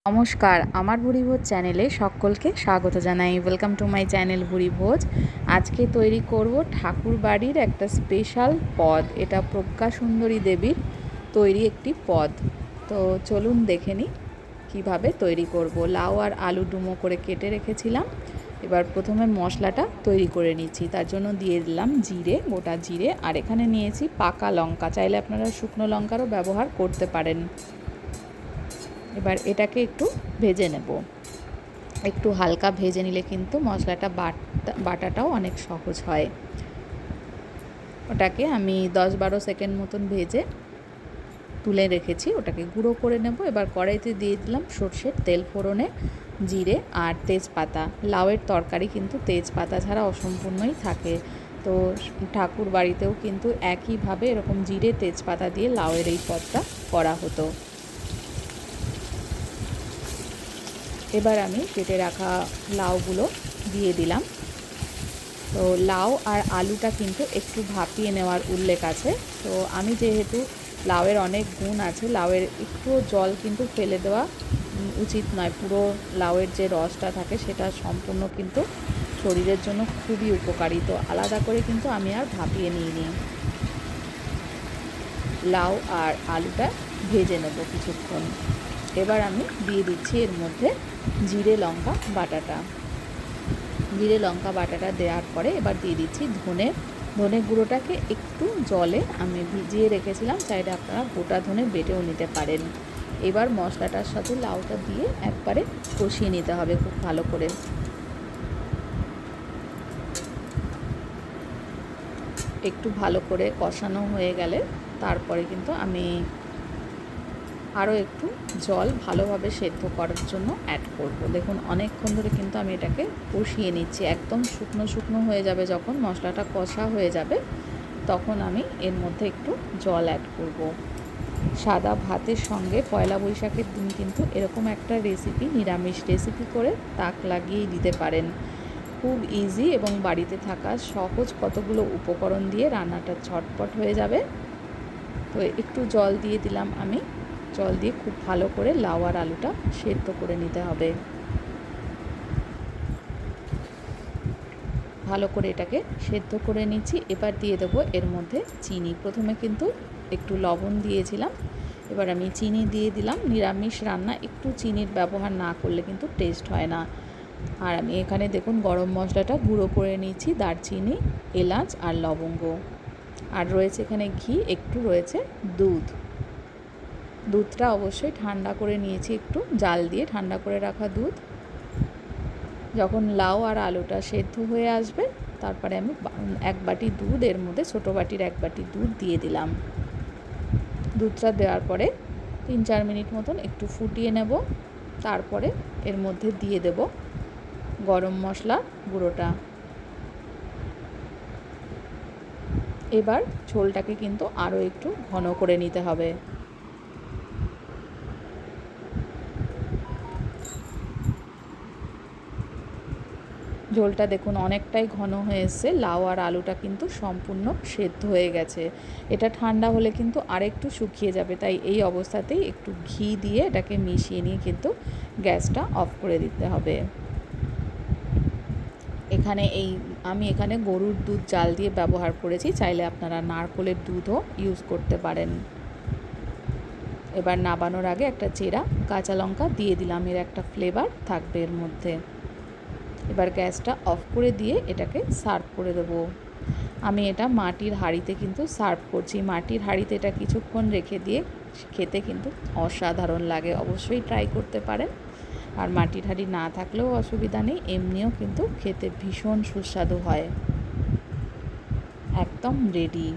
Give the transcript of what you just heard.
নমস্কার, আমার ভুরিভোজ চ্যানেলে সকলকে স্বাগত জানাই। Welcome to my channel Bhurivoj. আজকে তৈরি করব ঠাকুর বাড়ির একটা স্পেশাল পদ। এটা প্রজ্ঞা সুন্দরী দেবীর তৈরি একটি পদ। তো চলুন দেখে নিই কীভাবে তৈরি করব। লাউ আর আলু ডুমো করে কেটে রেখেছিলাম। এবার প্রথমে মশলাটা তৈরি করে নিচ্ছি। তার জন্য দিয়ে দিলাম জিরে, গোটা জিরে, আর এখানে নিয়েছি পাকা লঙ্কা। চাইলে আপনারা শুকনো লঙ্কারও ব্যবহার করতে পারেন। এবার এটাকে একটু ভেজে নেব। একটু হালকা ভেজে নিলে কিন্তু মশলাটা বাটাটাও অনেক সহজ হয়। ওটাকে আমি 10-12 সেকেন্ড মতন ভেজে তুলে রেখেছি। ওটাকে গুঁড়ো করে নেব। এবার কড়াইতে দিয়ে দিলাম সর্ষের তেল ফোড়নে, জিরে আর তেজপাতা। লাউয়ের তরকারি কিন্তু তেজপাতা ছাড়া অসম্পূর্ণই থাকে। তো ঠাকুর বাড়িতেও কিন্তু একইভাবে এরকম জিরে তেজপাতা দিয়ে লাউয়ের এই পদটা করা হতো। এবার আমি কেটে রাখা লাউগুলো দিয়ে দিলাম। তো লাউ আর আলুটা কিন্তু একটু ভাপিয়ে নেওয়ার উল্লেখ আছে। তো আমি যেহেতু লাউয়ের অনেক গুণ আছে, লাউয়ের একটু জল কিন্তু ফেলে দেওয়া উচিত নয়। পুরো লাউয়ের যে রসটা থাকে সেটা সম্পূর্ণ কিন্তু শরীরের জন্য খুবই উপকারী। তো আলাদা করে কিন্তু আমি আর ভাপিয়ে নিইনি। লাউ আর আলুটা ভেজে নেব কিছুক্ষণ। এবার আমি দিয়ে দিচ্ছি এর মধ্যে জিরে লঙ্কা বাটাটা। জিরে লঙ্কা বাটাটা দেওয়ার পরে এবার দিয়ে দিচ্ছি ধনে গুঁড়োটাকে একটু জলে আমি ভিজিয়ে রেখেছিলাম। চাইলে আপনারা গোটা ধনে বেটেও নিতে পারেন। এবার মশলাটার সাথে লাউটা দিয়ে একবারে কষিয়ে নিতে হবে খুব ভালো করে। একটু ভালো করে কষানো হয়ে গেলে তারপরে কিন্তু আমি আরও একটু জল ভালোভাবে সেদ্ধ করার জন্য অ্যাড করব। দেখুন অনেকক্ষণ ধরে কিন্তু আমি এটাকে কষিয়ে নিচ্ছি। একদম শুকনো শুকনো হয়ে যাবে যখন মশলাটা কষা হয়ে যাবে, তখন আমি এর মধ্যে একটু জল অ্যাড করব। সাদা ভাতের সঙ্গে পয়লা বৈশাখের দিন কিন্তু এরকম একটা রেসিপি, নিরামিষ রেসিপি করে তাক লাগিয়ে দিতে পারেন। খুব ইজি এবং বাড়িতে থাকা সহজ কতগুলো উপকরণ দিয়ে রান্নাটা ঝটপট হয়ে যাবে। তো একটু জল দিয়ে দিলাম আমি। জল দিয়ে খুব ভালো করে লাউ আর আলুটা সেদ্ধ করে নিতে হবে। ভালো করে এটাকে সেদ্ধ করে নিচ্ছি। এবার দিয়ে দেবো এর মধ্যে চিনি। প্রথমে কিন্তু একটু লবণ দিয়েছিলাম, এবার আমি চিনি দিয়ে দিলাম। নিরামিষ রান্না একটু চিনির ব্যবহার না করলে কিন্তু টেস্ট হয় না। আর আমি এখানে দেখুন গরম মশলাটা গুঁড়ো করে নিচ্ছি, দারচিনি, এলাচ আর লবঙ্গ। আর রয়েছে এখানে ঘি, একটু রয়েছে দুধটা অবশ্যই ঠান্ডা করে নিয়েছি, একটু জাল দিয়ে ঠান্ডা করে রাখা দুধ। যখন লাউ আর আলুটা সেদ্ধ হয়ে আসবে তারপরে আমি 1 বাটি দুধ, এর মধ্যে ছোটো বাটির 1 বাটি দুধ দিয়ে দিলাম। দুধটা দেওয়ার পরে 3-4 মিনিট মতন একটু ফুটিয়ে নেব। তারপরে এর মধ্যে দিয়ে দেব গরম মশলা গুঁড়োটা। এবার ঝোলটাকে কিন্তু আরও একটু ঘন করে নিতে হবে। ঝোলটা দেখুন অনেকটাই ঘন হয়ে এসছে। লাউ আর আলুটা কিন্তু সম্পূর্ণ সেদ্ধ হয়ে গেছে। এটা ঠান্ডা হলে কিন্তু আরেকটু শুকিয়ে যাবে, তাই এই অবস্থাতেই একটু ঘি দিয়ে এটাকে মিশিয়ে নিয়ে কিন্তু গ্যাসটা অফ করে দিতে হবে। আমি এখানে গরুর দুধ জাল দিয়ে ব্যবহার করেছি, চাইলে আপনারা নারকেলের দুধও ইউজ করতে পারেন। এবার নাবানোর আগে একটা চেরা কাঁচা লঙ্কা দিয়ে দিলাম, এর একটা ফ্লেভার থাকবে এর মধ্যে। এবার গ্যাসটা অফ করে দিয়ে এটাকে সার্ভ করে দেবো। আমি এটা মাটির হাঁড়িতে কিন্তু সার্ভ করছি। মাটির হাঁড়িতে এটা কিছুক্ষণ রেখে দিয়ে খেতে কিন্তু অসাধারণ লাগে। অবশ্যই ট্রাই করতে পারেন। আর মাটির হাঁড়ি না থাকলেও অসুবিধা নেই, এমনিও কিন্তু খেতে ভীষণ সুস্বাদু হয়। একদম রেডি।